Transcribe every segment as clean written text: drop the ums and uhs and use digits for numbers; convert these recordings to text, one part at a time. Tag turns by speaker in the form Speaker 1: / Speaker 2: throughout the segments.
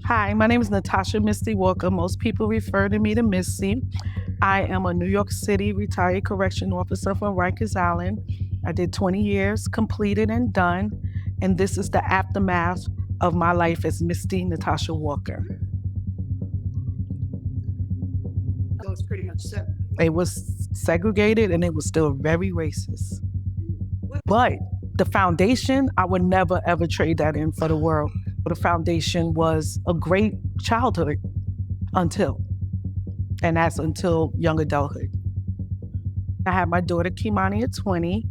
Speaker 1: Hi, my name is NATASHA Misty Walker. Most people refer to me to Missy. I am a New York City retired correction officer from Rikers Island. I did 20 years, completed and done, and this is the aftermath of my life as Misty Natasha Walker.
Speaker 2: So it's pretty much set.
Speaker 1: It was segregated and it was still very racist. But the foundation, I would never ever trade that in for the world. The foundation was a great childhood and that's until young adulthood. I had my daughter Kimani at 20,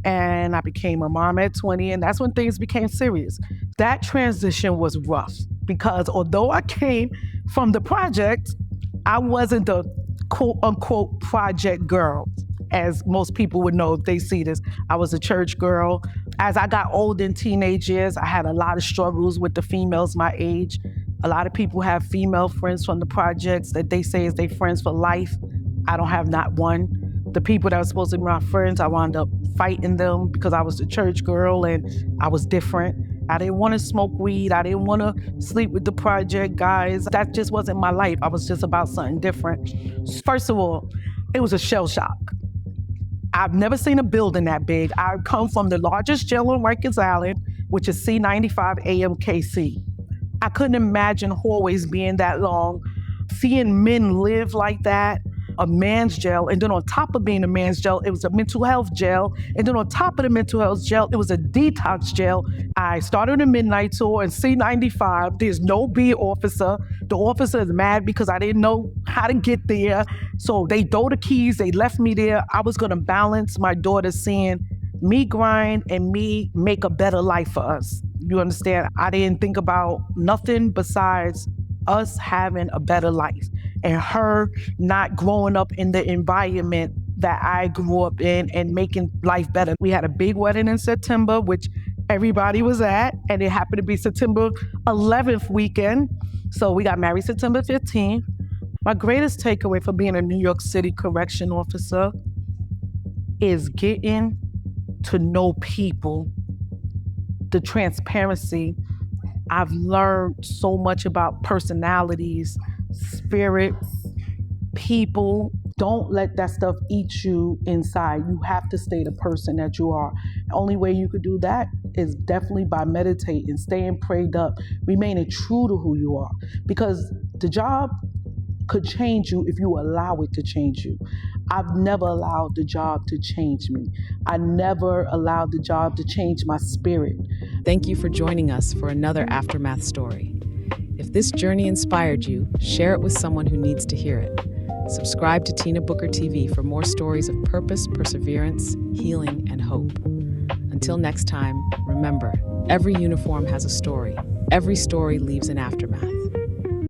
Speaker 1: and I became a mom at 20, and that's when things became serious. That transition was rough because although I came from the project, I wasn't the quote unquote project girl, as most people would know if they see this. I was a church girl. As I got old in teenage years, I had a lot of struggles with the females my age. A lot of people have female friends from the projects that they say is their friends for life. I don't have not one. The people that were supposed to be my friends, I wound up fighting them because I was the church girl and I was different. I didn't want to smoke weed. I didn't want to sleep with the project guys. That just wasn't my life. I was just about something different. First of all, it was a shell shock. I've never seen a building that big. I come from the largest jail on Rikers Island, which is C95 AMKC. I couldn't imagine hallways being that long, seeing men live like that, a man's jail, and then on top of being a man's jail, it was a mental health jail, and then on top of the mental health jail, it was a detox jail. I started a midnight tour in C95. There's no B officer. The officer is mad because I didn't know how to get there, so they throw the keys, they left me there. I was gonna balance my daughter seeing me grind and me make a better life for us. You understand? I didn't think about nothing besides us having a better life and her not growing up in the environment that I grew up in and making life better. We had a big wedding in September, which everybody was at, and it happened to be September 11th weekend. So we got married September 15th. My greatest takeaway for being a New York City correction officer is getting to know people, the transparency. I've learned so much about personalities, spirits, people. Don't let that stuff eat you inside. You have to stay the person that you are. The only way you could do that is definitely by meditating, staying prayed up, remaining true to who you are. Because the job could change you if you allow it to change you. I've never allowed the job to change me. I never allowed the job to change my spirit.
Speaker 3: Thank you for joining us for another Aftermath story. If this journey inspired you, share it with someone who needs to hear it. Subscribe to Tina Booker TV for more stories of purpose, perseverance, healing, and hope. Until next time, remember, every uniform has a story. Every story leaves an aftermath.